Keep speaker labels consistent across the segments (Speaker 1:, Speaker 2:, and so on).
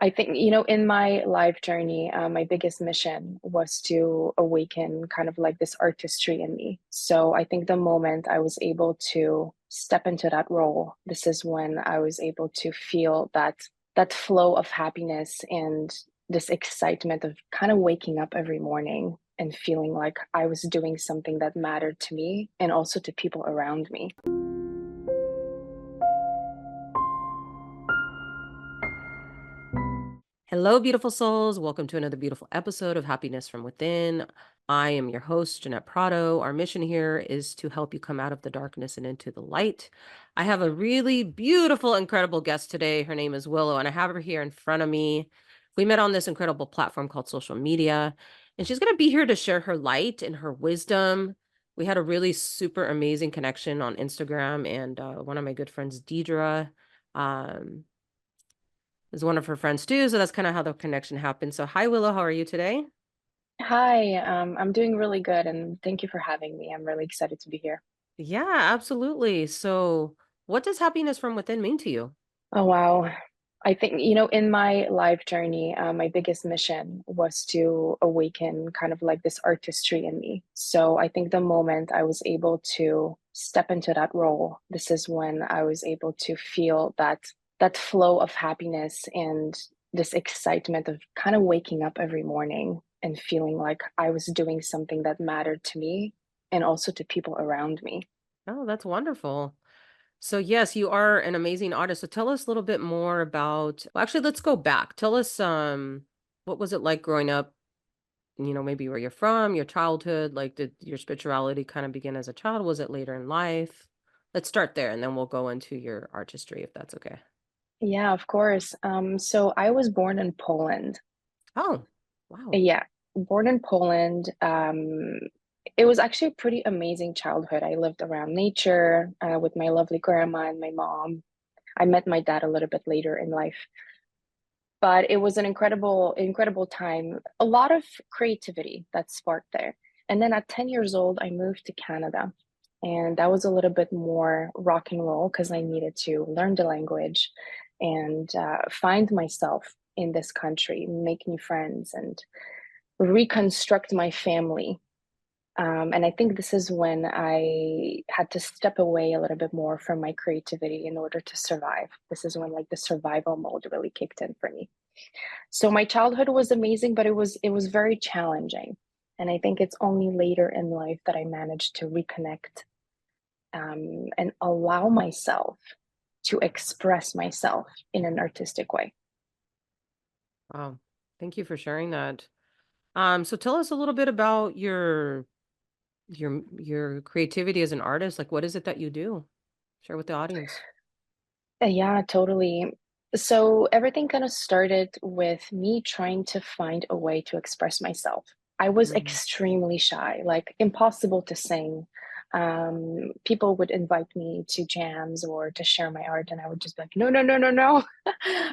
Speaker 1: I think, in my life journey, my biggest mission was to awaken kind of like this artistry in me. So I think the moment I was able to step into that role, this is when I was able to feel that flow of happiness and this excitement of kind of waking up every morning and feeling like I was doing something that mattered to me and also to people around me.
Speaker 2: Hello, beautiful souls. Welcome to another beautiful episode of Happiness from Within. I am your host, Jeanette Prado. Our mission here is to help you come out of the darkness and into the light. I have a really beautiful, incredible guest today. Her name is Willow, and I have her here in front of me. We met on this incredible platform called social media, and she's going to be here to share her light and her wisdom. We had a really super amazing connection on Instagram, and one of my good friends, Deidre. Um, is one of her friends too. So that's kind of how the connection happened. So hi Willow, how are you today?
Speaker 1: Hi, I'm doing really good and thank you for having me. I'm really excited to be here.
Speaker 2: Yeah, absolutely. So what does happiness from within mean to you?
Speaker 1: Oh, wow. I think, in my life journey, my biggest mission was to awaken kind of like this artistry in me. So I think the moment I was able to step into that role, this is when I was able to feel that flow of happiness and this excitement of kind of waking up every morning and feeling like I was doing something that mattered to me and also to people around me.
Speaker 2: Oh, that's wonderful. So yes, you are an amazing artist. So tell us a little bit more about, well, actually, let's go back. Tell us what was it like growing up, maybe where you're from, your childhood, like did your spirituality kind of begin as a child? Was it later in life? Let's start there and then we'll go into your artistry if that's okay.
Speaker 1: Yeah, of course. So I was born in Poland.
Speaker 2: Oh, wow.
Speaker 1: Yeah, born in Poland. It was actually a pretty amazing childhood. I lived around nature with my lovely grandma and my mom. I met my dad a little bit later in life, but it was an incredible time. A lot of creativity that sparked there. And then at 10 years old, I moved to Canada. And that was a little bit more rock and roll because I needed to learn the language and find myself in this country, make new friends, and reconstruct my family. And I think this is when I had to step away a little bit more from my creativity in order to survive. This is when like the survival mode really kicked in for me. So my childhood was amazing, but it was very challenging. And I think it's only later in life that I managed to reconnect and allow myself to express myself in an artistic way.
Speaker 2: Wow. Thank you for sharing that. So tell us a little bit about your creativity as an artist. Like what is it that you do? Share with the audience.
Speaker 1: Yeah, totally. So everything kind of started with me trying to find a way to express myself. I was
Speaker 2: Mm.
Speaker 1: extremely shy, like impossible to sing. People would invite me to jams or to share my art, and I would just be like, no, no, no, no, no,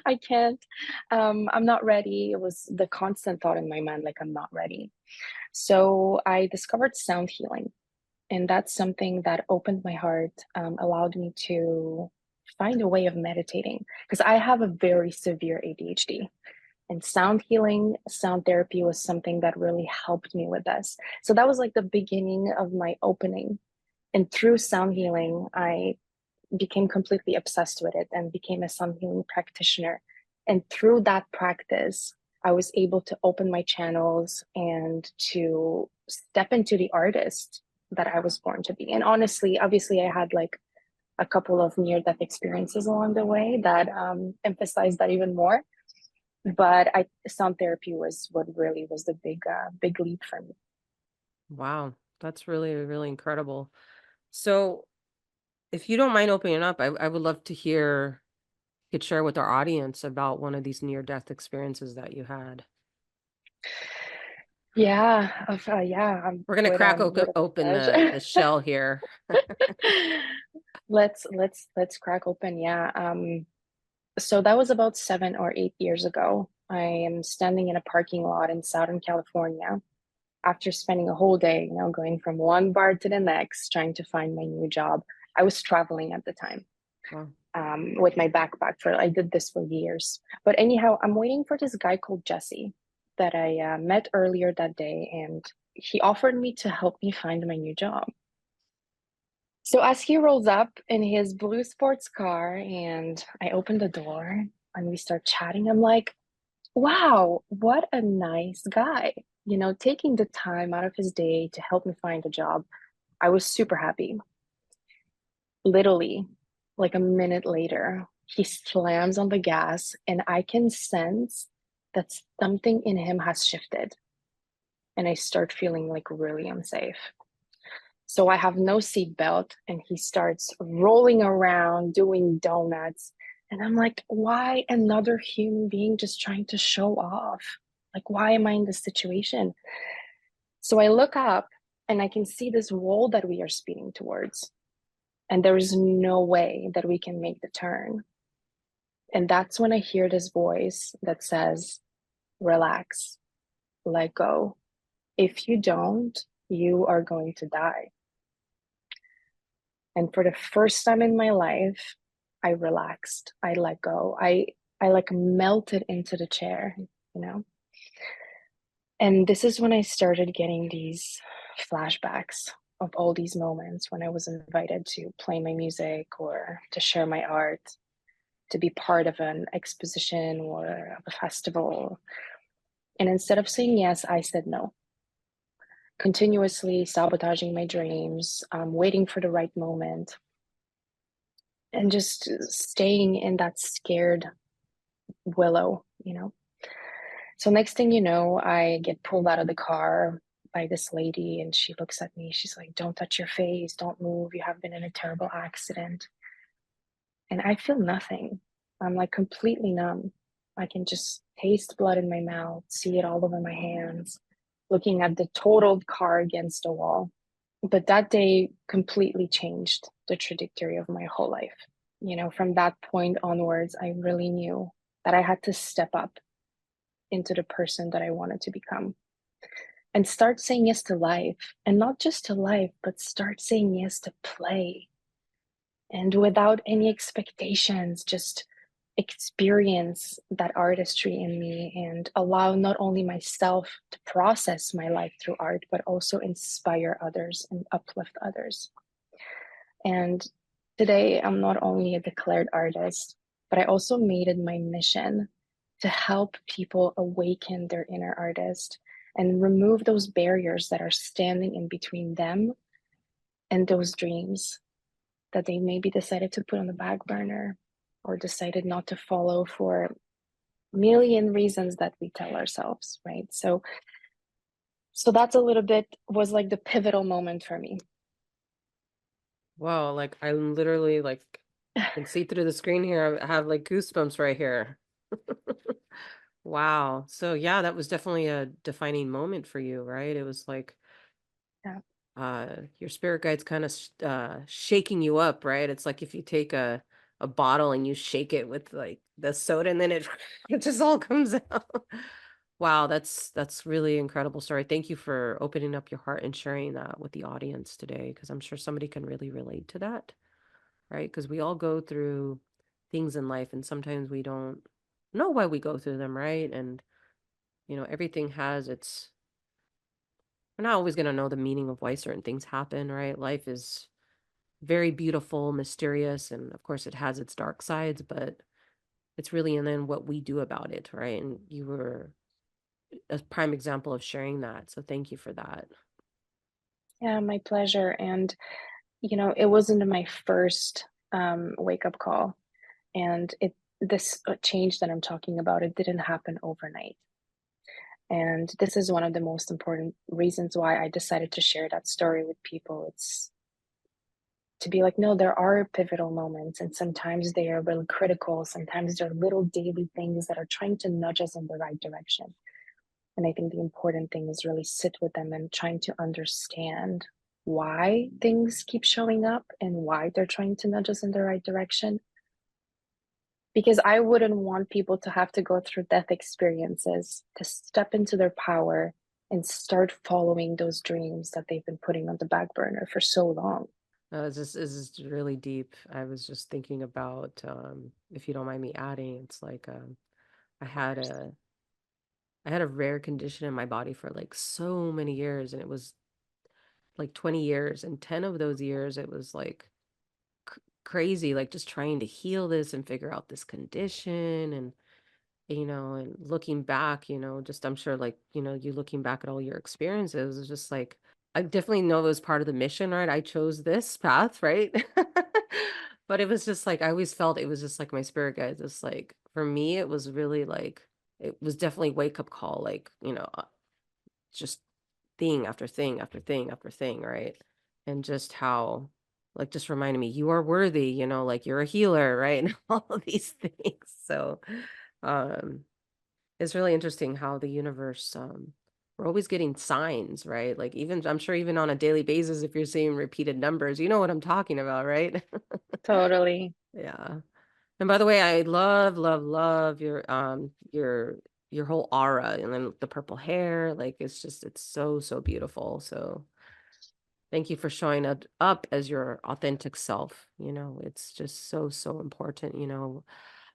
Speaker 1: I can't. I'm not ready. It was the constant thought in my mind, like, I'm not ready. So I discovered sound healing. And that's something that opened my heart, allowed me to find a way of meditating because I have a very severe ADHD. And sound healing, sound therapy was something that really helped me with this. So that was like the beginning of my opening. And through sound healing, I became completely obsessed with it and became a sound healing practitioner. And through that practice, I was able to open my channels and to step into the artist that I was born to be. And honestly, obviously, I had like a couple of near death experiences along the way that emphasized that even more. But sound therapy was what really was the big leap for me.
Speaker 2: Wow. That's really, really incredible. So if you don't mind opening up, I would love to hear you could share with our audience about one of these near death experiences that you had.
Speaker 1: Yeah,
Speaker 2: We're gonna
Speaker 1: would
Speaker 2: open
Speaker 1: oblige.
Speaker 2: the shell here.
Speaker 1: Let's crack open. Yeah. So that was about 7 or 8 years ago. I am standing in a parking lot in Southern California after spending a whole day, going from one bar to the next, trying to find my new job. I was traveling at the time.
Speaker 2: Wow.
Speaker 1: with my backpack. For I did this for years. But anyhow, I'm waiting for this guy called Jesse that I met earlier that day, and he offered me to help me find my new job. So as he rolls up in his blue sports car and I open the door and we start chatting, I'm like, wow, what a nice guy. Taking the time out of his day to help me find a job. I was super happy. Literally, like a minute later, he slams on the gas, and I can sense that something in him has shifted. And I start feeling like really unsafe. So I have no seatbelt, and he starts rolling around doing donuts. And I'm like, why another human being just trying to show off? Like, why am I in this situation? So I look up and I can see this wall that we are speeding towards. And there is no way that we can make the turn. And that's when I hear this voice that says, relax, let go. If you don't, you are going to die. And for the first time in my life, I relaxed. I let go. I like melted into the chair, you know? And this is when I started getting these flashbacks of all these moments when I was invited to play my music or to share my art, to be part of an exposition or of a festival. And instead of saying yes, I said no, continuously sabotaging my dreams, waiting for the right moment, and just staying in that scared willow. So next thing you know, I get pulled out of the car by this lady, and she looks at me. She's like, don't touch your face, don't move, you have been in a terrible accident. And I feel nothing. I'm like completely numb. I can just taste blood in my mouth, see it all over my hands, looking at the totaled car against a wall. But that day completely changed the trajectory of my whole life. From that point onwards, I really knew that I had to step up into the person that I wanted to become and start saying yes to life. And not just to life, but start saying yes to play. And without any expectations, just experience that artistry in me and allow not only myself to process my life through art, but also inspire others and uplift others. And today, I'm not only a declared artist, but I also made it my mission to help people awaken their inner artist and remove those barriers that are standing in between them and those dreams that they maybe decided to put on the back burner or decided not to follow for a million reasons that we tell ourselves, right? So that's a little bit was like the pivotal moment for me.
Speaker 2: Wow, like I'm literally like can see through the screen here. I have like goosebumps right here. Wow. So yeah, that was definitely a defining moment for you, right? It was like
Speaker 1: Yeah.
Speaker 2: your spirit guide's kind of shaking you up, right? It's like if you take a bottle and you shake it with like the soda and then it it just all comes out. Wow, that's really incredible story. Thank you for opening up your heart and sharing that with the audience today because I'm sure somebody can really relate to that, right? Because we all go through things in life and sometimes we don't know why we go through them, right? And everything has its we're not always going to know the meaning of why certain things happen, right? Life is very beautiful, mysterious, and of course it has its dark sides, but it's really and then what we do about it, right? And you were a prime example of sharing that. So thank you for that.
Speaker 1: Yeah, my pleasure. And it wasn't my first wake up call, and this change that I'm talking about, it didn't happen overnight. And this is one of the most important reasons why I decided to share that story with people. It's to be like, no, there are pivotal moments, and sometimes they are really critical. Sometimes they're little daily things that are trying to nudge us in the right direction. And I think the important thing is really sit with them and trying to understand why things keep showing up and why they're trying to nudge us in the right direction. Because I wouldn't want people to have to go through death experiences to step into their power and start following those dreams that they've been putting on the back burner for so long.
Speaker 2: It's just really deep. I was just thinking about, if you don't mind me adding, it's like, I had
Speaker 1: Course.
Speaker 2: a I had a rare condition in my body for like so many years, and it was like 20 years, and 10 of those years it was like crazy, like just trying to heal this and figure out this condition. And and looking back, just I'm sure, like, you looking back at all your experiences, it's just like I definitely know it was part of the mission, right? I chose this path, right? But it was just like I always felt it was just like my spirit guide. Just like for me, it was really like it was definitely wake up call, like, just thing after thing after thing after thing, right? And just how, like, just reminding me, you are worthy, like you're a healer, right? And all of these things. So, um, it's really interesting how the universe, we're always getting signs, right? Like, even, I'm sure, even on a daily basis, if you're seeing repeated numbers, you know what I'm talking about, right?
Speaker 1: Totally.
Speaker 2: Yeah. And by the way, I love, love, love your whole aura, and then the purple hair. Like, it's so, so beautiful. So thank you for showing up as your authentic self. It's just so, so important.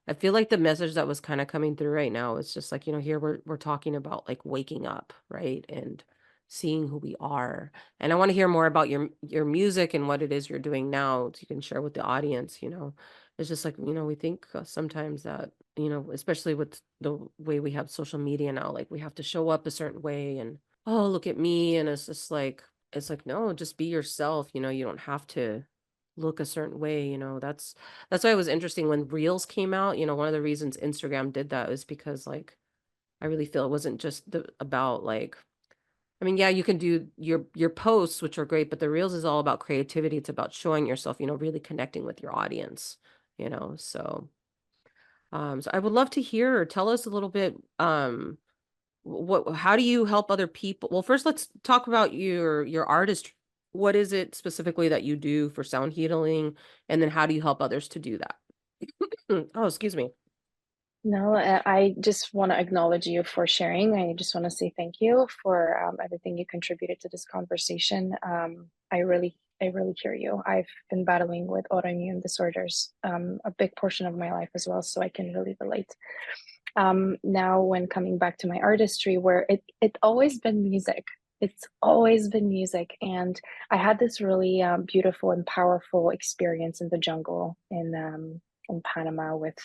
Speaker 2: I feel like the message that was kind of coming through right now is just like, here we're talking about like waking up, right? And seeing who we are. And I want to hear more about your music and what it is you're doing now, so you can share with the audience. It's just like, we think sometimes that, especially with the way we have social media now, like we have to show up a certain way, and oh, look at me. And it's like, no, just be yourself. You don't have to look a certain way. That's why it was interesting when Reels came out. One of the reasons Instagram did that was because, like, I really feel it wasn't just about, like, I mean, yeah, you can do your posts, which are great, but the Reels is all about creativity. It's about showing yourself, really connecting with your audience, so so I would love to hear, or tell us a little bit, how do you help other people? Well, first let's talk about your artist. What is it specifically that you do for sound healing, and then how do you help others to do that? Oh, excuse me.
Speaker 1: No, I just want to acknowledge you for sharing. I just want to say thank you for everything you contributed to this conversation. I really hear you. I've been battling with autoimmune disorders a big portion of my life as well, so I can really relate. Now, when coming back to my artistry, where it always been music, it's always been music, and I had this really beautiful and powerful experience in the jungle in Panama with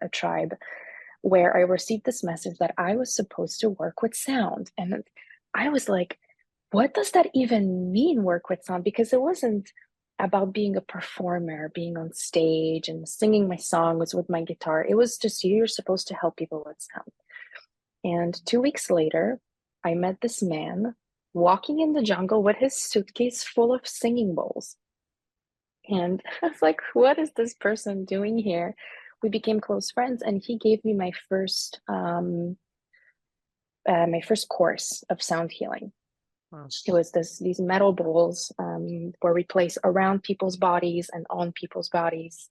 Speaker 1: a tribe where I received this message that I was supposed to work with sound. And I was like, what does that even mean, work with sound? Because it wasn't about being a performer, being on stage and singing my songs with my guitar. It was just you're supposed to help people with sound. And 2 weeks later, I met this man walking in the jungle with his suitcase full of singing bowls. And I was like, what is this person doing here? We became close friends, and he gave me my first course of sound healing.
Speaker 2: Wow.
Speaker 1: It was these metal bowls where we place around people's bodies and on people's bodies.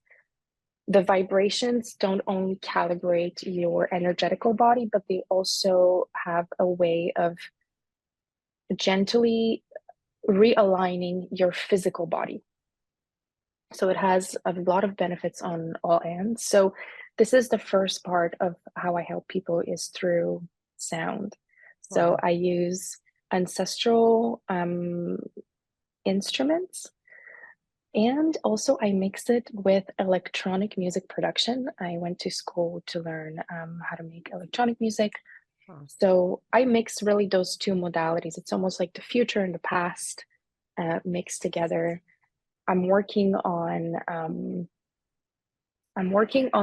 Speaker 1: The vibrations don't only calibrate your energetical body, but they also have a way of gently realigning your physical body. So it has a lot of benefits on all ends. So this is the first part of how I help people is through sound. So
Speaker 2: Wow.
Speaker 1: I use ancestral instruments, and also I mix it with electronic music production. I went to school to learn how to make electronic music.
Speaker 2: Wow.
Speaker 1: So I mix really those two modalities. It's almost like the future and the past mixed together. I'm working on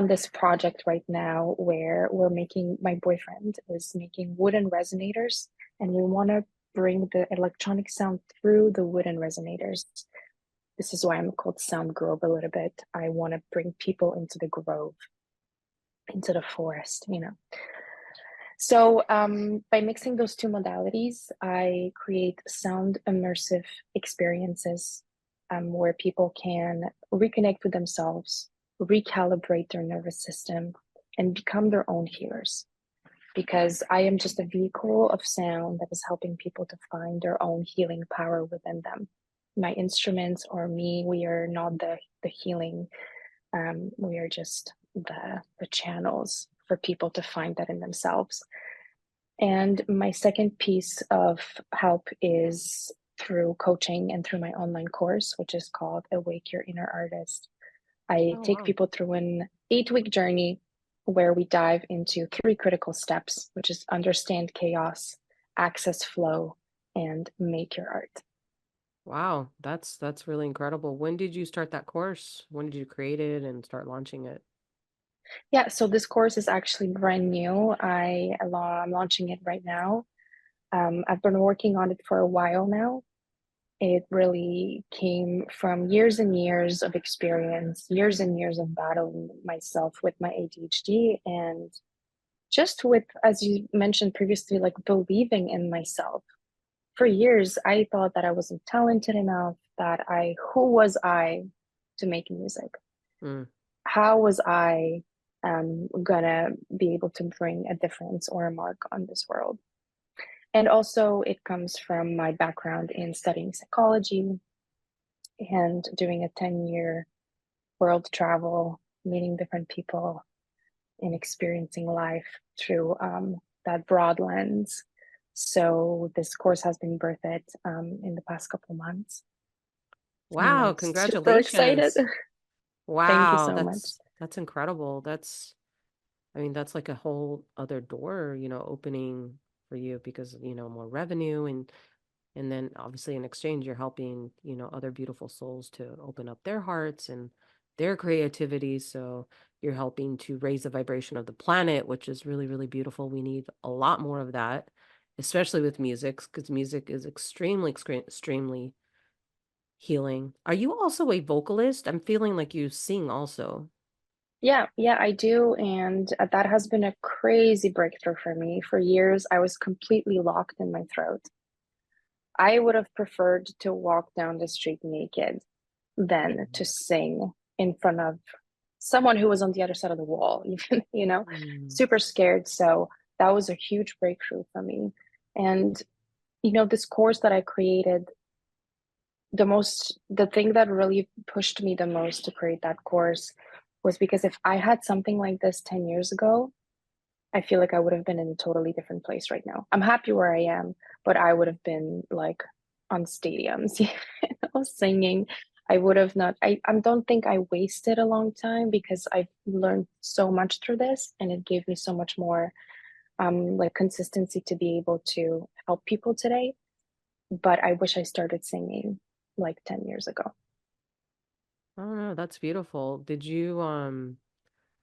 Speaker 1: this project right now where my boyfriend is making wooden resonators, and we want to bring the electronic sound through the wooden resonators. This is why I'm called Sound Grove a little bit. I want to bring people into the grove, into the forest. So by mixing those two modalities, I create sound immersive experiences where people can reconnect with themselves, recalibrate their nervous system, and become their own healers. Because I am just a vehicle of sound that is helping people to find their own healing power within them. my instruments or me. We are not the healing. We are just the channels for people to find that in themselves. And my second piece of help is through coaching and through my online course, which is called Awake Your Inner Artist. I
Speaker 2: Oh,
Speaker 1: take
Speaker 2: wow.
Speaker 1: people through an 8-week journey where we dive into three critical steps, which is understand chaos, access flow, and make your art.
Speaker 2: Wow, that's really incredible. When did you start that course? When did you create it and start launching it?
Speaker 1: Yeah, so this course is actually brand new. I'm launching it right now. I've been working on it for a while now. It really came from years and years of experience, years and years of battling myself with my ADHD, and just with, as you mentioned previously, like believing in myself. For years, I thought that I wasn't talented enough, who was I to make music?
Speaker 2: Mm.
Speaker 1: How was I gonna be able to bring a difference or a mark on this world? And also, it comes from my background in studying psychology and doing a 10-year world travel, meeting different people, and experiencing life through that broad lens. So, this course has been birthed in the past couple of months, and
Speaker 2: Wow,
Speaker 1: I'm super excited.
Speaker 2: congratulations.
Speaker 1: Thank you
Speaker 2: Wow,
Speaker 1: so much.
Speaker 2: that's incredible. I mean, that's like a whole other door, opening for you because, more revenue and then obviously in exchange you're helping, other beautiful souls to open up their hearts and their creativity. So you're helping to raise the vibration of the planet, which is really, really beautiful. We need a lot more of that, especially with music, because music is extremely healing. Are you also a vocalist? I'm feeling like you sing also.
Speaker 1: Yeah, yeah, I do. And that has been a crazy breakthrough for me. For years, I was completely locked in my throat. I would have preferred to walk down the street naked than to sing in front of someone who was on the other side of the wall, even,
Speaker 2: Mm.
Speaker 1: super scared. So that was a huge breakthrough for me. And, this course that I created, the thing that really pushed me the most to create that course was because if I had something like this 10 years ago, I feel like I would have been in a totally different place right now. I'm happy where I am, but I would have been like on stadiums, singing. I would have not, I don't think I wasted a long time because I've learned so much through this and it gave me so much more like consistency to be able to help people today. But I wish I started singing like 10 years ago.
Speaker 2: Oh no, that's beautiful.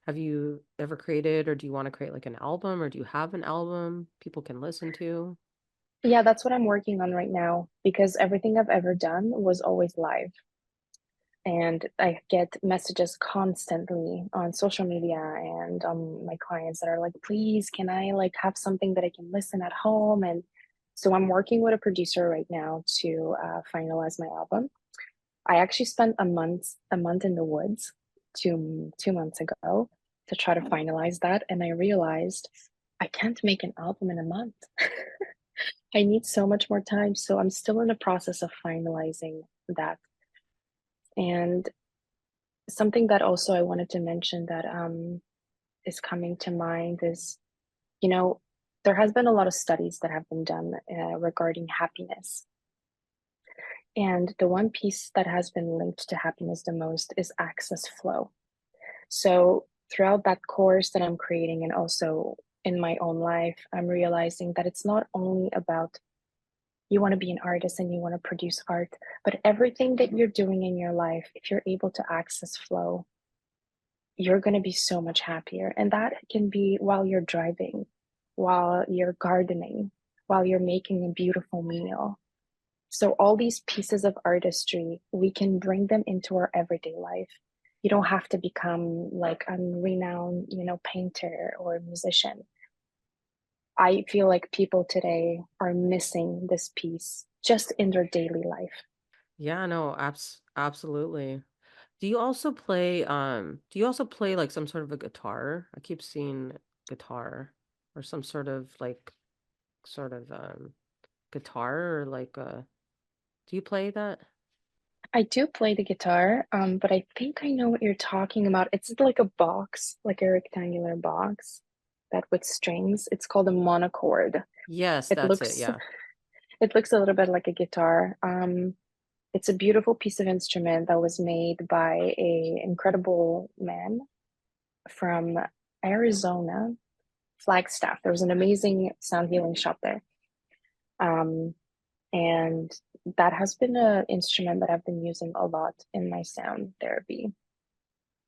Speaker 2: Have you ever created or do you want to create like an album or do you have an album people can listen to?
Speaker 1: Yeah, that's what I'm working on right now because everything I've ever done was always live. And I get messages constantly on social media and my clients that are like, please, can I like have something that I can listen at home? And so I'm working with a producer right now to finalize my album. I actually spent a month in the woods 2 months ago to try to finalize that, and I realized I can't make an album in a month. I need so much more time, so I'm still in the process of finalizing that. And something that also I wanted to mention that is coming to mind is, you know, there has been a lot of studies that have been done regarding happiness. And the one piece that has been linked to happiness the most is access flow. So throughout that course that I'm creating and also in my own life, I'm realizing that it's not only about you want to be an artist and you want to produce art, but everything that you're doing in your life, if you're able to access flow, you're going to be so much happier. And that can be while you're driving, while you're gardening, while you're making a beautiful meal. So, all these pieces of artistry, we can bring them into our everyday life. You don't have to become like a renowned, painter or musician. I feel like people today are missing this piece just in their daily life.
Speaker 2: Yeah, no, absolutely. Do you also play like some sort of a guitar? I keep seeing guitar or some sort of guitar or like do you play that?
Speaker 1: I do play the guitar, but I think I know what you're talking about. It's like a box, like a rectangular box that with strings. It's called a monochord.
Speaker 2: Yes,
Speaker 1: It
Speaker 2: that's it.
Speaker 1: looks
Speaker 2: Yeah.
Speaker 1: it looks a little bit like a guitar. It's a beautiful piece of instrument that was made by a incredible man from Arizona, Flagstaff. There was an amazing sound healing shop there. Um, and that has been an instrument that I've been using a lot in my sound therapy.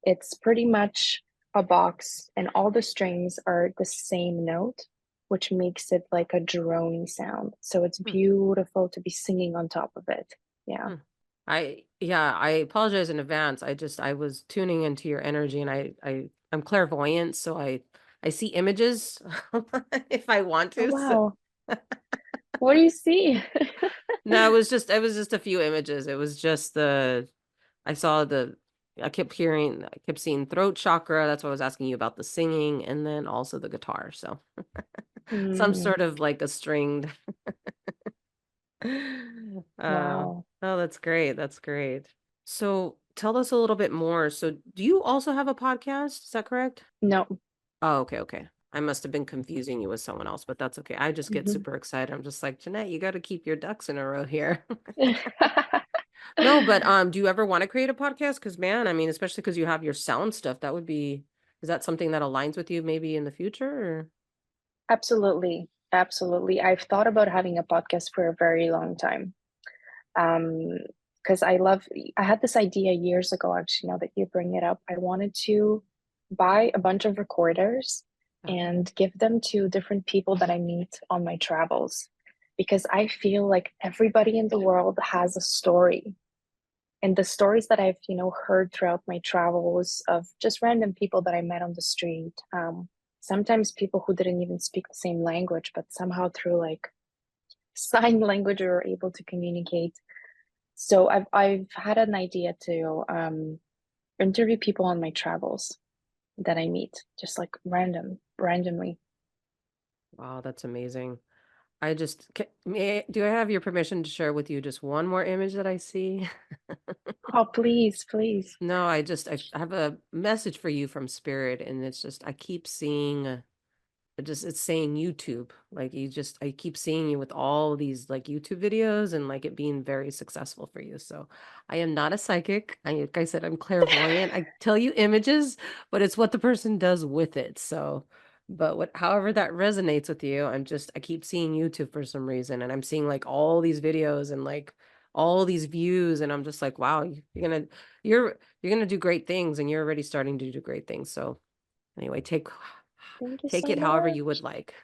Speaker 1: It's pretty much a box, and all the strings are the same note, which makes it like a drony sound. So it's
Speaker 2: Hmm,
Speaker 1: beautiful to be singing on top of it. Yeah.
Speaker 2: hmm. I apologize in advance. I was tuning into your energy and I'm clairvoyant, so I see images if I want
Speaker 1: Oh,
Speaker 2: to. So
Speaker 1: wow. What do you see?
Speaker 2: no, it was just a few images. It was just I saw I kept seeing throat chakra. That's why I was asking you about the singing and then also the guitar. So some
Speaker 1: Mm,
Speaker 2: sort of like a stringed
Speaker 1: wow.
Speaker 2: oh, that's great. That's great. So tell us a little bit more. So do you also have a podcast? Is that correct?
Speaker 1: No.
Speaker 2: Oh, okay, okay. I must have been confusing you with someone else, but that's okay. I just get
Speaker 1: Mhm.
Speaker 2: super excited. I'm just like, Jeanette, you got to keep your ducks in a row here. No, but do you ever want to create a podcast? Because man, I mean, especially because you have your sound stuff, that would be, is that something that aligns with you maybe in the future? Or?
Speaker 1: Absolutely. Absolutely. I've thought about having a podcast for a very long time. Um, because I had this idea years ago, actually, now that you bring it up. I wanted to buy a bunch of recorders
Speaker 2: Uh-huh.
Speaker 1: and give them to different people that I meet on my travels. Because I feel like everybody in the world has a story. And the stories that I've, heard throughout my travels of just random people that I met on the street, sometimes people who didn't even speak the same language, but somehow through like sign language we were able to communicate. So I've had an idea to interview people on my travels that I meet, just like randomly.
Speaker 2: Wow, that's amazing. Do I have your permission to share with you just one more image that I see?
Speaker 1: Oh, please, please.
Speaker 2: No, I have a message for you from spirit and it's just I keep seeing it's saying YouTube. Like I keep seeing you with all these like YouTube videos and like it being very successful for you. So I am not a psychic. Like I said, I'm clairvoyant. I tell you images, but it's what the person does with it. So, but however that resonates with you, I keep seeing YouTube for some reason. And I'm seeing like all these videos and like all these views. And I'm just like, wow, you're gonna do great things and you're already starting to do great things. So anyway,
Speaker 1: Thank you
Speaker 2: take
Speaker 1: so
Speaker 2: it however you would
Speaker 1: much.
Speaker 2: like.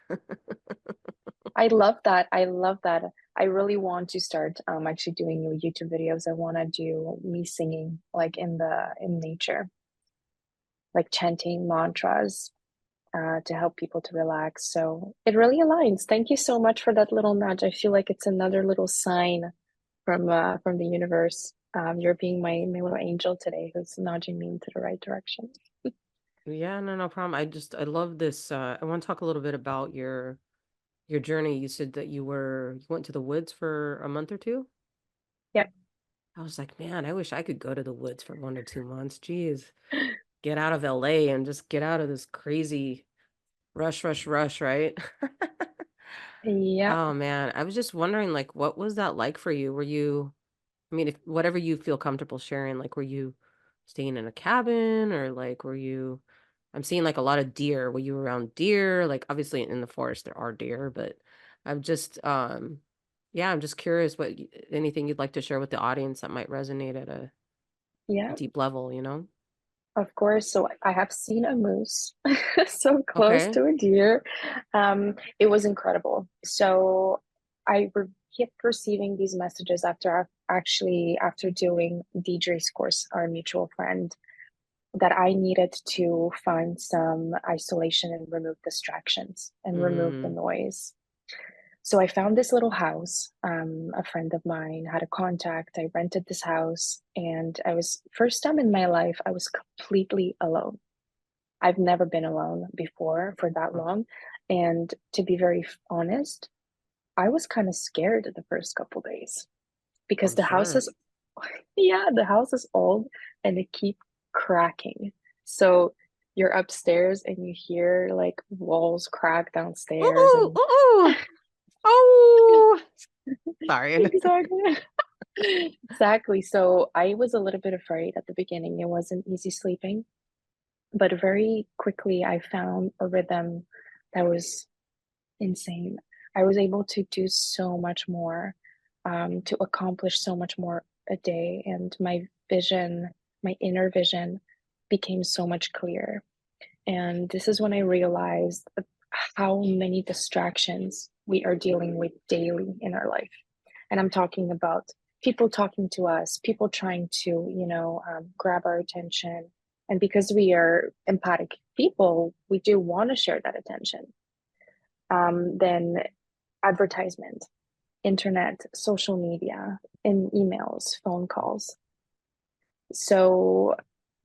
Speaker 1: I love that. I love that. I really want to start actually doing new YouTube videos. I want to do me singing like in nature, like chanting mantras to help people to relax. So it really aligns. Thank you so much for that little nudge. I feel like it's another little sign from the universe. You're being my little angel today, who's nudging me into the right direction.
Speaker 2: Yeah, no, no problem. I love this. I want to talk a little bit about your journey. You said that you went to the woods for a month or two.
Speaker 1: Yep.
Speaker 2: I was like, man, I wish I could go to the woods for 1 or 2 months. Jeez, get out of LA and just get out of this crazy rush, rush, rush, right?
Speaker 1: Yep.
Speaker 2: Oh man, I was just wondering, like, what was that like for you? Were you I mean, if whatever you feel comfortable sharing, like, were you staying in a cabin or like were you I'm seeing like a lot of deer. Were you around deer? Like obviously in the forest there are deer, but I'm just yeah, I'm just curious anything you'd like to share with the audience that might resonate at a
Speaker 1: Yeah.
Speaker 2: deep level, you know?
Speaker 1: Of course. So I have seen a moose so close
Speaker 2: Okay.
Speaker 1: to a deer. It was incredible. So kept receiving these messages after doing DJ's course, our mutual friend, that I needed to find some isolation and remove distractions and remove the
Speaker 2: Mm,
Speaker 1: noise. So I found this little house. A friend of mine had a contact. I rented this house, and first time in my life, I was completely alone. I've never been alone before for that
Speaker 2: oh,
Speaker 1: long. And to be very honest, I was kind of scared the first couple days because
Speaker 2: I'm
Speaker 1: the house
Speaker 2: sure.
Speaker 1: Yeah, the house is old and they keep cracking. So you're upstairs and you hear like walls crack downstairs
Speaker 2: Ooh,
Speaker 1: and
Speaker 2: ooh, oh, sorry.
Speaker 1: exactly. Exactly. So I was a little bit afraid at the beginning. It wasn't easy sleeping, but very quickly I found a rhythm that was insane. I was able to do so much more, to accomplish so much more a day, and my vision, my inner vision, became so much clearer. And this is when I realized how many distractions we are dealing with daily in our life. And I'm talking about people talking to us, people trying to, grab our attention. And because we are empathic people, we do want to share that attention. Then advertisement, internet, social media, and emails, phone calls. So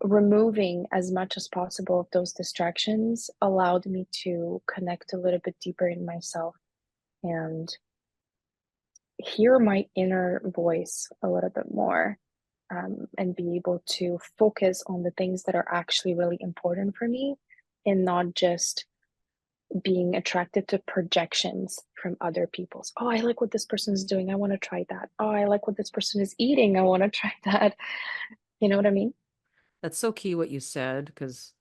Speaker 1: removing as much as possible of those distractions allowed me to connect a little bit deeper in myself and hear my inner voice a little bit more, and be able to focus on the things that are actually really important for me and not just being attracted to projections from other people's. Oh, I like what this person is doing. I want to try that. Oh, I like what this person is eating. I want to try that. You know what I mean?
Speaker 2: That's so key what you said, because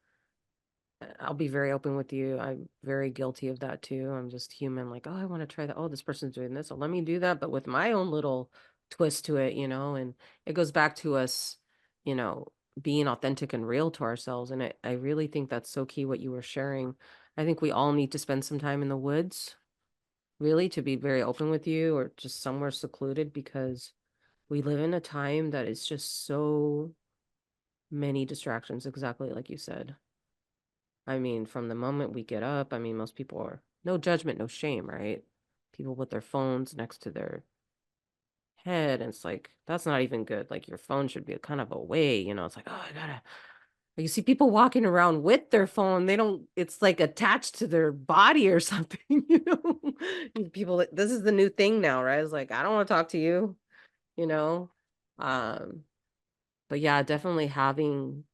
Speaker 2: I'll be very open with you. I'm very guilty of that too. I'm just human, like, oh, I want to try that. Oh, this person's doing this. So let me do that, but with my own little twist to it, and it goes back to us, you know, being authentic and real to ourselves. And I really think that's so key what you were sharing. I think we all need to spend some time in the woods, really, to be very open with you, or just somewhere secluded, because we live in a time that is just so many distractions, exactly like you said. I mean, from the moment we get up, I mean, most people are no judgment, no shame, right? People with their phones next to their head, and it's like, that's not even good. Like, your phone should be a kind of away, it's like, oh, I gotta. You see people walking around with their phone, they don't, it's like attached to their body or something, you know? People, this is the new thing now, right? It's like, I don't want to talk to you, you know? Um, but yeah, definitely having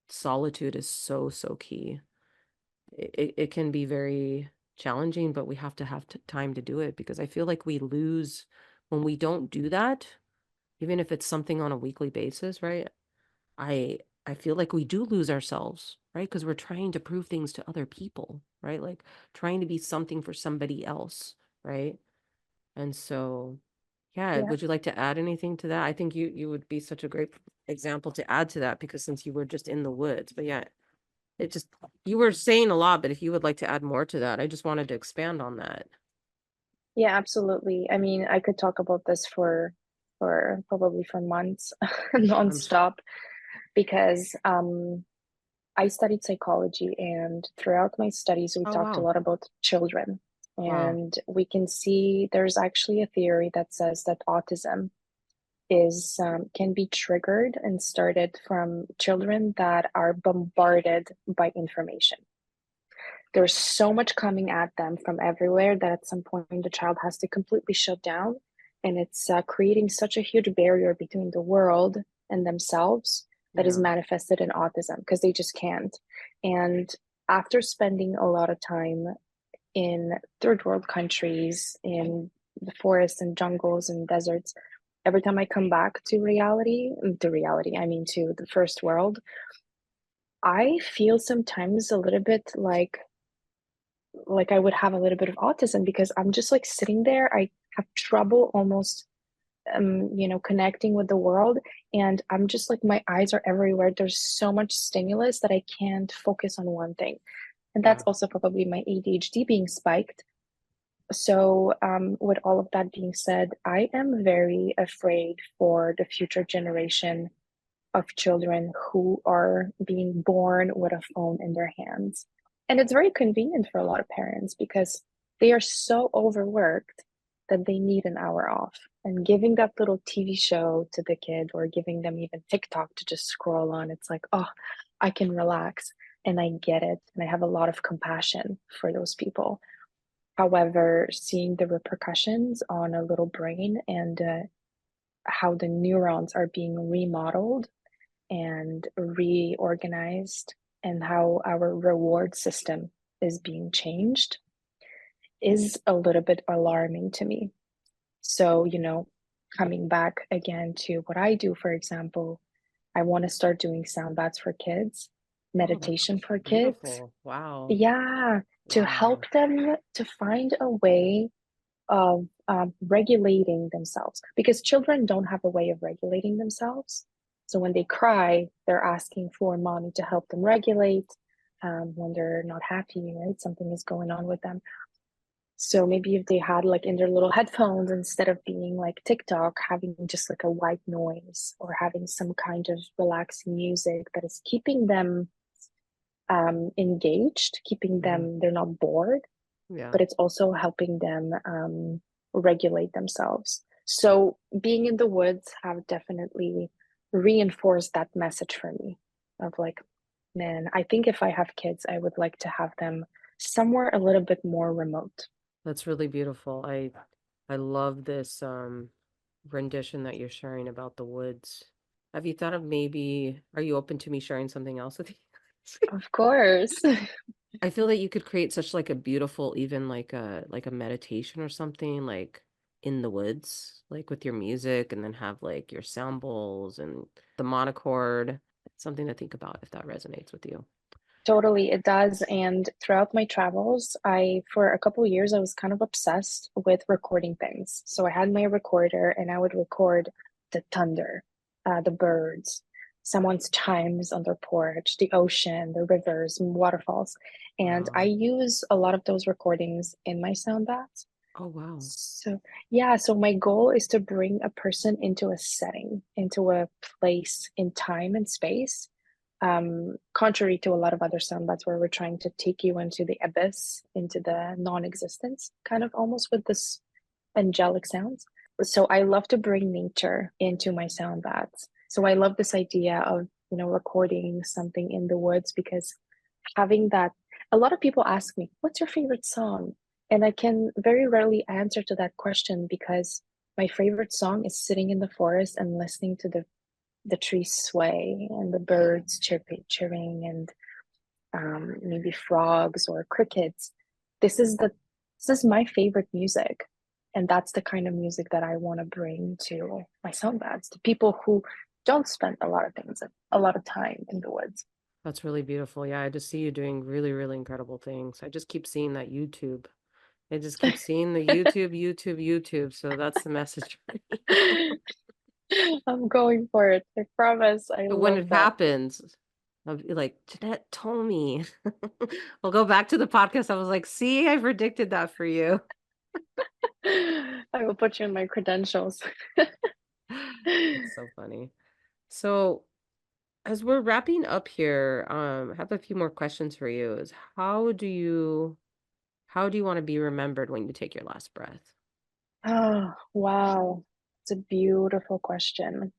Speaker 2: solitude is so, so key. It can be very challenging, but we have to have time to do it, because I feel like we lose when we don't do that, even if it's something on a weekly basis, right? I I feel like we do lose ourselves, right? Because we're trying to prove things to other people, right? Like trying to be something for somebody else, right? And so, yeah,
Speaker 1: Yeah.
Speaker 2: would you like to add anything to that? I think you would be such a great example to add to that, because since you were just in the woods. But yeah, it just, you were saying a lot, but if you would like to add more to that, I just wanted to expand on that.
Speaker 1: Yeah, absolutely. I mean, I could talk about this for probably for months
Speaker 2: I'm sure.
Speaker 1: nonstop because I studied psychology, and throughout my studies, we
Speaker 2: Oh,
Speaker 1: talked a
Speaker 2: wow.
Speaker 1: lot about children.
Speaker 2: Wow.
Speaker 1: And we can see there's actually a theory that says that autism is can be triggered and started from children that are bombarded by information. There's so much coming at them from everywhere that at some point the child has to completely shut down, and it's creating such a huge barrier between the world and themselves that is
Speaker 2: Yeah.
Speaker 1: manifested in autism because they just can't. And after spending a lot of time in third world countries, in the forests and jungles and deserts, every time I come back to reality, I mean to the first world, I feel sometimes a little bit like I would have a little bit of autism because I'm just like sitting there. I have trouble almost connecting with the world, and I'm just like my eyes are everywhere. There's so much stimulus that I can't focus on one thing. And that's
Speaker 2: Yeah.
Speaker 1: also probably my ADHD being spiked. So, with all of that being said, I am very afraid for the future generation of children who are being born with a phone in their hands. And it's very convenient for a lot of parents because they are so overworked that they need an hour off. And giving that little TV show to the kid or giving them even TikTok to just scroll on, it's like, oh, I can relax. And I get it. And I have a lot of compassion for those people. However, seeing the repercussions on a little brain and how the neurons are being remodeled and reorganized, and how our reward system is being changed is a little bit alarming to me. So, coming back again to what I do, for example, I want to start doing sound baths for kids,
Speaker 2: Oh, that's
Speaker 1: meditation for kids.
Speaker 2: beautiful. Wow.
Speaker 1: Yeah, to help
Speaker 2: Wow.
Speaker 1: them to find a way of regulating themselves, because children don't have a way of regulating themselves. So when they cry, they're asking for mommy to help them regulate. When they're not happy, right? Something is going on with them. So maybe if they had like in their little headphones, instead of being like TikTok, having just like a white noise or having some kind of relaxing music that is keeping them engaged, keeping
Speaker 2: Mhm.
Speaker 1: them, they're not bored,
Speaker 2: Yeah.
Speaker 1: but it's also helping them regulate themselves. So being in the woods have definitely reinforced that message for me of like, man, I think if I have kids, I would like to have them somewhere a little bit more remote.
Speaker 2: That's really beautiful. I love this rendition that you're sharing about the woods. Have you thought of maybe, are you open to me sharing something else with you?
Speaker 1: Of course.
Speaker 2: I feel that you could create such like a beautiful, even like a meditation or something like in the woods, like with your music and then have like your sound bowls and the monochord. Something to think about if that resonates with you.
Speaker 1: Totally, it does. And throughout my travels, for a couple of years, I was kind of obsessed with recording things. So I had my recorder and I would record the thunder, the birds, someone's chimes on their porch, the ocean, the rivers, and waterfalls. And I
Speaker 2: Wow.
Speaker 1: use a lot of those recordings in my sound baths.
Speaker 2: Oh, wow.
Speaker 1: So, yeah, so my goal is to bring a person into a setting, into a place in time and space, contrary to a lot of other sound baths where we're trying to take you into the abyss, into the non-existence, kind of almost with this angelic sounds. So I love to bring nature into my sound baths. So I love this idea of, recording something in the woods, because having that, a lot of people ask me, what's your favorite song? And I can very rarely answer to that question, because my favorite song is sitting in the forest and listening to the trees sway and the birds chirping, and maybe frogs or crickets. This is the this is my favorite music, and that's the kind of music that I want to bring to my sound baths, to people who don't spend a lot of time in the woods.
Speaker 2: That's really beautiful. Yeah, I just see you doing really, really incredible things. I just keep seeing that YouTube. I just keep seeing the YouTube, YouTube, YouTube. So that's the message for me.
Speaker 1: I'm going for it. I promise. I
Speaker 2: But when
Speaker 1: love
Speaker 2: it
Speaker 1: that.
Speaker 2: happens, I'll be like, Jeanette told me. We'll go back to the podcast. I was like, see, I predicted that for you.
Speaker 1: I will put you in my credentials.
Speaker 2: That's so funny. So as we're wrapping up here, I have a few more questions for you. Is how do you want to be remembered when you take your last breath?
Speaker 1: Oh, wow. It's a beautiful question.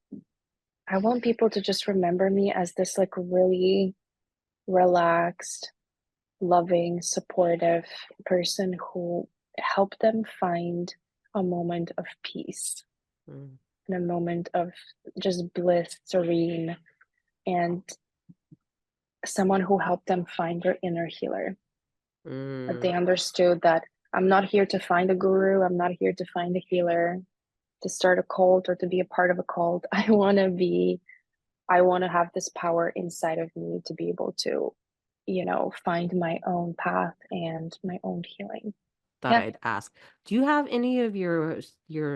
Speaker 1: I want people to just remember me as this like really relaxed, loving, supportive person who helped them find a moment of peace
Speaker 2: Mm,
Speaker 1: and a moment of just bliss, serene, and someone who helped them find their inner healer. That
Speaker 2: mm,
Speaker 1: they understood that I'm not here to find a guru, I'm not here to find a healer, to start a cult or to be a part of a cult. I want to have this power inside of me to be able to, find my own path and my own healing.
Speaker 2: thought
Speaker 1: Yeah.
Speaker 2: I'd ask. Do you have any of your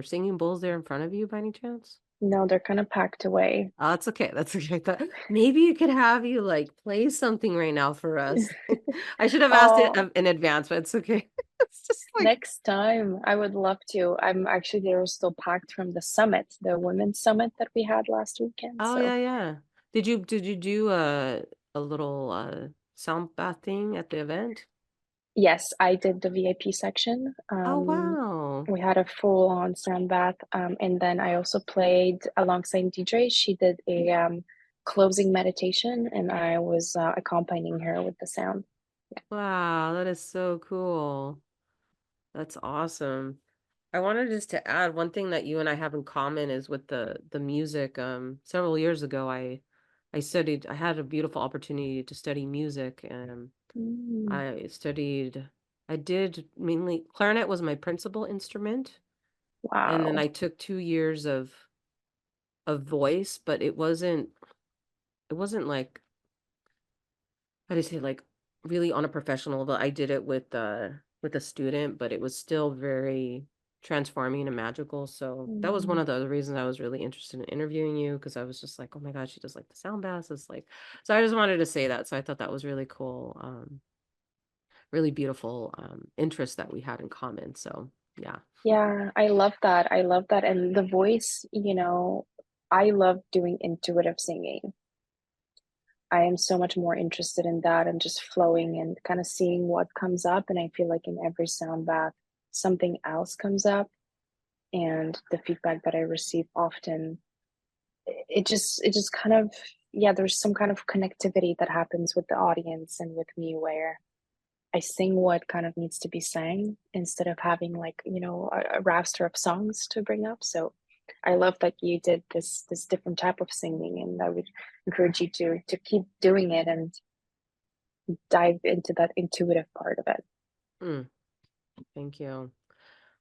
Speaker 2: singing bowls there in front of you by any chance?
Speaker 1: No, they're kind of packed away.
Speaker 2: Oh, that's okay. That's okay. I thought maybe you could have you like play something right now for us. I should have asked it
Speaker 1: Oh,
Speaker 2: in advance, but it's okay. It's just like,
Speaker 1: next time I would love to. I'm actually, they were still packed from the summit, the women's summit that we had last weekend.
Speaker 2: oh
Speaker 1: So
Speaker 2: yeah, yeah. Did you do a little sound bath thing at the event?
Speaker 1: yes, I did the VIP section.
Speaker 2: Oh wow.
Speaker 1: We had a full on sound bath. And then I also played alongside DJ. She did a closing meditation, and I was accompanying her with the sound.
Speaker 2: Wow, that is so cool. That's awesome. I wanted just to add one thing that you and I have in common is with the music. Several years ago, I had a beautiful opportunity to study music, and
Speaker 1: Mm,
Speaker 2: I studied. I did mainly clarinet was my principal instrument, and then
Speaker 1: wow.
Speaker 2: I took 2 years of voice, but it wasn't like how do you say, like, really on a professional level. I did it with a student, but it was still very transforming and magical, so that was one
Speaker 1: Mm.
Speaker 2: of the other reasons I was really interested in interviewing you, because I was just like, "Oh my god, she does, like, the sound baths," it's like so I just wanted to say that, so I thought that was really cool, really beautiful, interest that we had in common, so yeah.
Speaker 1: Yeah, I love that. I love that. And the voice, I love doing intuitive singing. I am so much more interested in that and just flowing and kind of seeing what comes up. And I feel like in every sound bath, something else comes up. And the feedback that I receive often, it just kind of, yeah, there's some kind of connectivity that happens with the audience and with me where I sing what kind of needs to be sang instead of having like, a roster of songs to bring up. So I love that you did this different type of singing, and I would encourage you to keep doing it and dive into that intuitive part of it.
Speaker 2: Mm, thank you.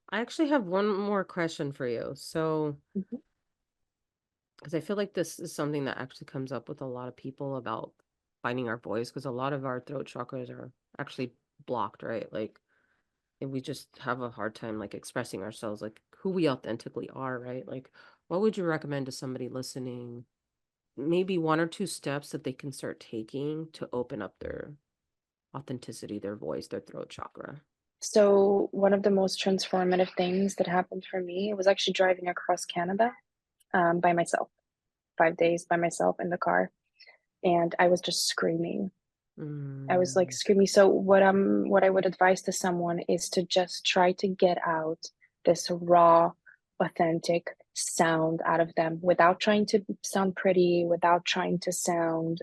Speaker 2: I actually have one more question for you, so
Speaker 1: Mhm.
Speaker 2: because I feel like this is something that actually comes up with a lot of people about finding our voice, because a lot of our throat chakras are actually blocked, right? Like, and we just have a hard time like expressing ourselves, like who we authentically are, right? Like, what would you recommend to somebody listening? Maybe one or two steps that they can start taking to open up their authenticity, their voice, their throat chakra.
Speaker 1: So one of the most transformative things that happened for me was actually driving across Canada by myself, 5 days by myself in the car, and I was just screaming. I was like
Speaker 2: Mm,
Speaker 1: screaming. So what I would advise to someone is to just try to get out this raw, authentic sound out of them without trying to sound pretty, without trying to sound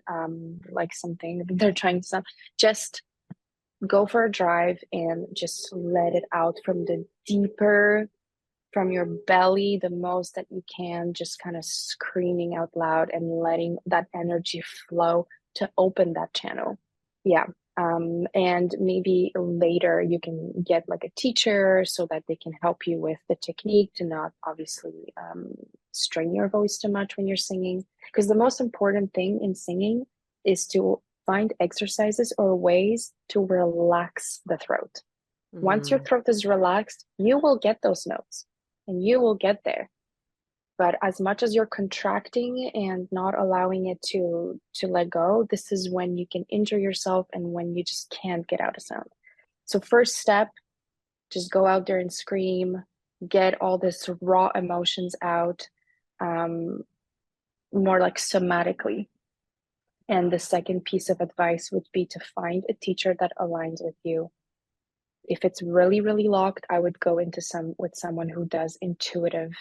Speaker 1: like something that they're trying to sound. Just go for a drive and just let it out from the deeper from your belly the most that you can, just kind of screaming out loud and letting that energy flow to open that channel. Yeah. And maybe later you can get like a teacher so that they can help you with the technique to not obviously strain your voice too much when you're singing. Because the most important thing in singing is to find exercises or ways to relax the throat. Once your
Speaker 2: mm,
Speaker 1: throat is relaxed, you will get those notes and you will get there. But as much as you're contracting and not allowing it to let go, this is when you can injure yourself and when you just can't get out a sound. So first step, just go out there and scream, get all this raw emotions out, um, more like somatically. And the second piece of advice would be to find a teacher that aligns with you. If it's really, really locked, I would go into some with someone who does intuitive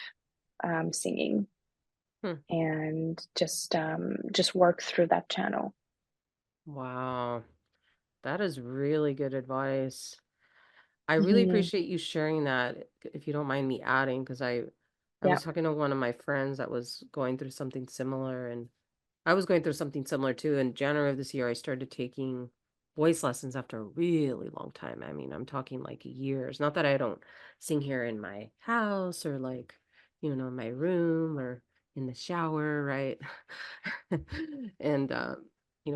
Speaker 1: singing
Speaker 2: hmm.
Speaker 1: and just work through that channel.
Speaker 2: Wow, that is really good advice. I really
Speaker 1: Hmm.
Speaker 2: appreciate you sharing that, if you don't mind me adding, because I
Speaker 1: Yeah.
Speaker 2: was talking to one of my friends that was going through something similar, and I was going through something similar too. In January of this year, I started taking voice lessons after a really long time. I mean, I'm talking like years. Not that I don't sing here in my house or like, my room or in the shower, right? And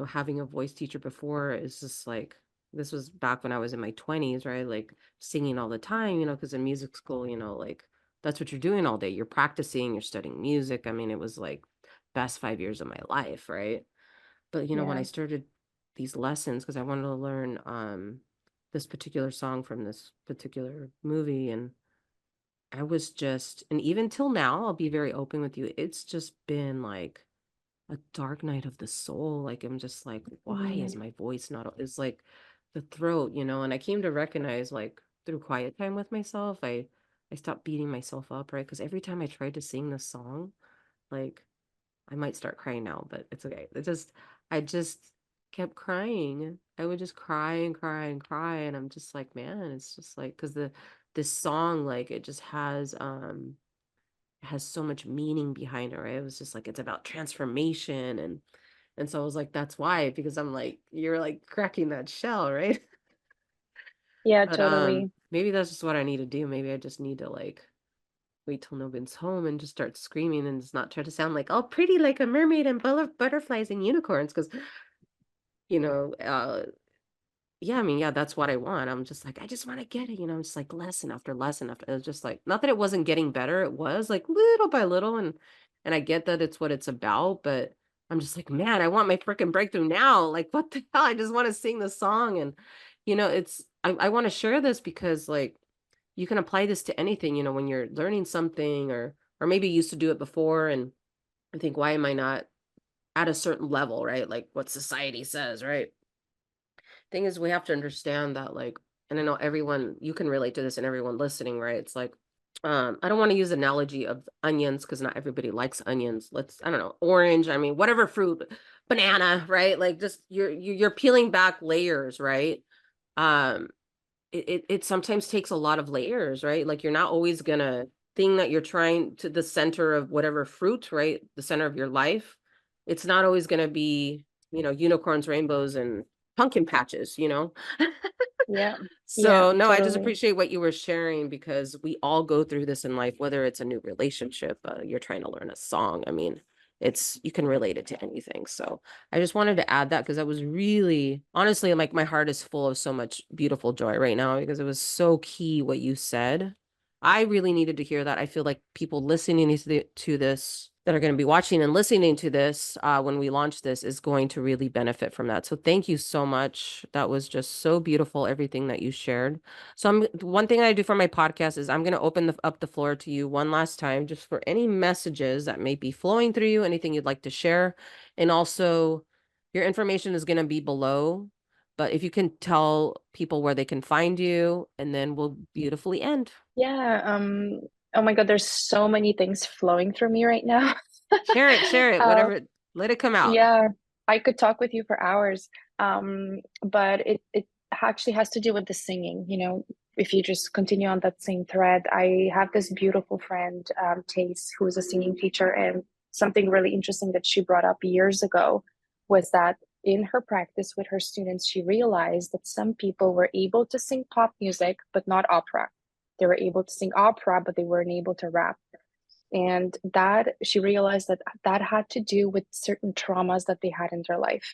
Speaker 2: having a voice teacher before is just like this was back when I was in my 20s, right? Like singing all the time, because in music school, like that's what you're doing all day. You're practicing, you're studying music. I mean, it was like best 5 years of my life, right? But when I
Speaker 1: Yeah.
Speaker 2: started these lessons, because I wanted to learn this particular song from this particular movie, and I was just, and even till now, I'll be very open with you, it's just been like a dark night of the soul. Like I'm just like, why is
Speaker 1: Mm.
Speaker 2: my voice not, it's like the throat, and I came to recognize, like, through quiet time with myself, I stopped beating myself up, right? Because every time I tried to sing this song, like, I might start crying now, but it's okay. I just kept crying. I would just cry and cry and cry. And I'm just like, man, it's just like, because this song, like, it just has so much meaning behind it, right? It was just like it's about transformation, and so I was like, that's why, because I'm like, you're like cracking that shell, right?
Speaker 1: Yeah,
Speaker 2: But
Speaker 1: totally.
Speaker 2: maybe that's just what I need to do. Maybe I just need to like wait till nobody's home and just start screaming and just not try to sound like all pretty like a mermaid and butterflies and unicorns. Because you know, yeah, I mean, yeah, that's what I want. I'm just like, I just want to get it, just like lesson after lesson after. It was just like, not that it wasn't getting better, it was like little by little, and I get that it's what it's about, but I'm just like, man, I want my freaking breakthrough now. Like, what the hell? I just want to sing the song, and it's I want to share this because like you can apply this to anything, when you're learning something, or maybe you used to do it before, and I think, why am I not at a certain level, right? Like what society says, right? Thing is, we have to understand that, like, and I know everyone, you can relate to this, and everyone listening, right? It's like, I don't want to use analogy of onions because not everybody likes onions. I don't know, orange, I mean, whatever fruit, banana, right? Like, just you're peeling back layers, right? Um, it sometimes takes a lot of layers, right? Like, you're not always gonna thing that you're trying to the center of whatever fruit, right? The center of your life. It's not always gonna be, unicorns, rainbows, and pumpkin patches.
Speaker 1: Yeah. Yeah,
Speaker 2: So, no, I just
Speaker 1: totally.
Speaker 2: appreciate what you were sharing because we all go through this in life, whether it's a new relationship, you're trying to learn a song. I mean, you can relate it to anything. So, I just wanted to add that because I was really, honestly, like, my heart is full of so much beautiful joy right now because it was so key what you said. I really needed to hear that. I feel like people listening to this that are going to be watching and listening to this when we launch this is going to really benefit from that. So thank you so much. That was just so beautiful, everything that you shared. So one thing I do for my podcast is I'm going to open up the floor to you one last time, just for any messages that may be flowing through you, anything you'd like to share. And also, your information is going to be below. But if you can tell people where they can find you, and then we'll beautifully end.
Speaker 1: Yeah, oh my God, there's so many things flowing through me right now.
Speaker 2: Share it,
Speaker 1: Uh,
Speaker 2: whatever. Let it come out.
Speaker 1: yeah, I could talk with you for hours. But it actually has to do with the singing, if you just continue on that same thread. I have this beautiful friend, Tace, who is a singing teacher, and something really interesting that she brought up years ago was that in her practice with her students, she realized that some people were able to sing pop music, but not opera. They were able to sing opera, but they weren't able to rap. And that she realized that that had to do with certain traumas that they had in their life.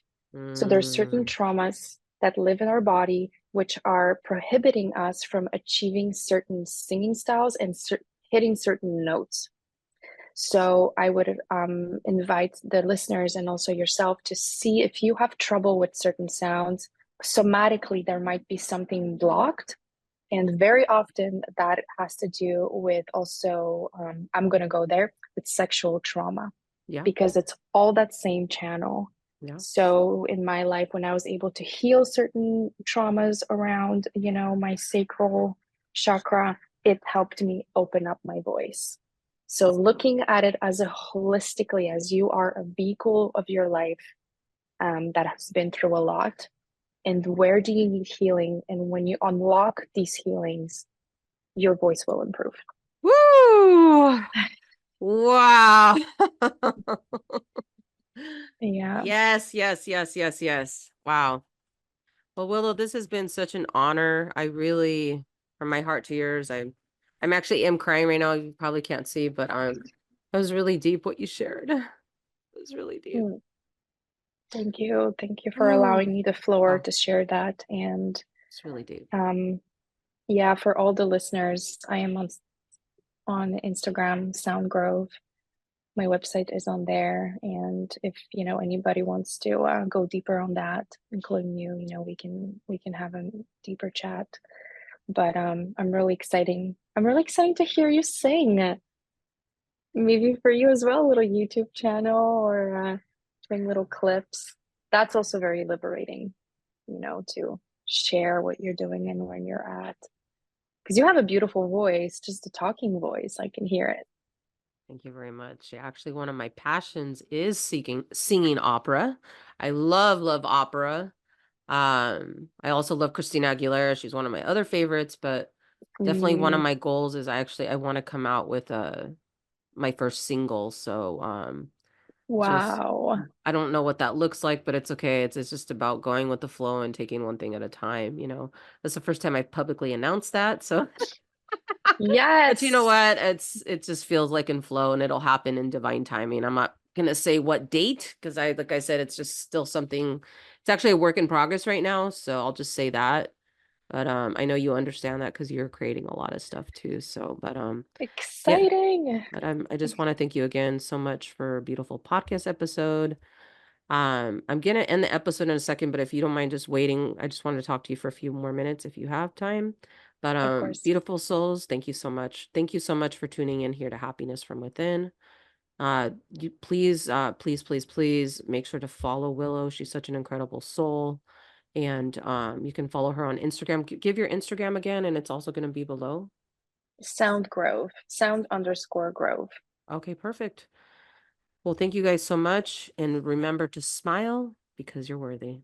Speaker 1: So there's certain
Speaker 2: Mm,
Speaker 1: traumas that live in our body which are prohibiting us from achieving certain singing styles and hitting certain notes. So I would invite the listeners and also yourself to see if you have trouble with certain sounds. Somatically, there might be something blocked, and very often that has to do with also, I'm going to go there, with sexual trauma,
Speaker 2: yeah,
Speaker 1: because it's all that same channel.
Speaker 2: yeah.
Speaker 1: So in my life, when I was able to heal certain traumas around, my sacral chakra, it helped me open up my voice. So looking at it as a holistically, as you are a vehicle of your life, that has been through a lot, and where do you need healing? And when you unlock these healings, your voice will improve.
Speaker 2: Woo! Wow.
Speaker 1: Yeah.
Speaker 2: Yes, yes, yes, yes, yes. Wow. Well, Willow, this has been such an honor. I really, from my heart to yours, I'm actually am crying right now. You probably can't see, but that was really deep what you shared. It was really deep.
Speaker 1: Mm, thank you. Thank you for
Speaker 2: Oh,
Speaker 1: allowing me the floor
Speaker 2: wow,
Speaker 1: to share that. And
Speaker 2: it's really deep.
Speaker 1: um, yeah, for all the listeners, I am on Instagram, Soundgrove. My website is on there, and if anybody wants to go deeper on that, including you, we can have a deeper chat. But I'm really exciting. I'm really excited to hear you sing. Maybe for you as well, a little YouTube channel or doing little clips. That's also very liberating, to share what you're doing and where you're at. Because you have a beautiful voice, just a talking voice. I can hear it.
Speaker 2: Thank you very much. Actually, one of my passions is singing opera. I love opera. I also love Christina Aguilera. She's one of my other favorites, but Definitely one of
Speaker 1: Mm,
Speaker 2: my goals is I wanna come out with, my first single, so, just
Speaker 1: wow.
Speaker 2: I don't know what that looks like, but it's okay. It's just about going with the flow and taking one thing at a time, you know? That's the first time I've publicly announced that, so but you know
Speaker 1: Yes.
Speaker 2: what? It just feels like in flow and it'll happen in divine timing. I'm not gonna say what date because like I said, it's just still something it's actually a work in progress right now, so I'll just say that. But I know you understand that because you're creating a lot of stuff too. So, but yeah,
Speaker 1: Exciting.
Speaker 2: but I just want to thank you again so much for a beautiful podcast episode. I'm gonna end the episode in a second, but if you don't mind just waiting, I just wanted to talk to you for a few more minutes if you have time. But
Speaker 1: Of course.
Speaker 2: beautiful souls, thank you so much. Thank you so much for tuning in here to Happiness from Within. You please, please make sure to follow Willow. She's such an incredible soul. And you can follow her on Instagram. Give your Instagram again, and it's also gonna be below.
Speaker 1: Sound Grove. Sound_grove.
Speaker 2: Okay, perfect. Well, thank you guys so much. And remember to smile because you're worthy.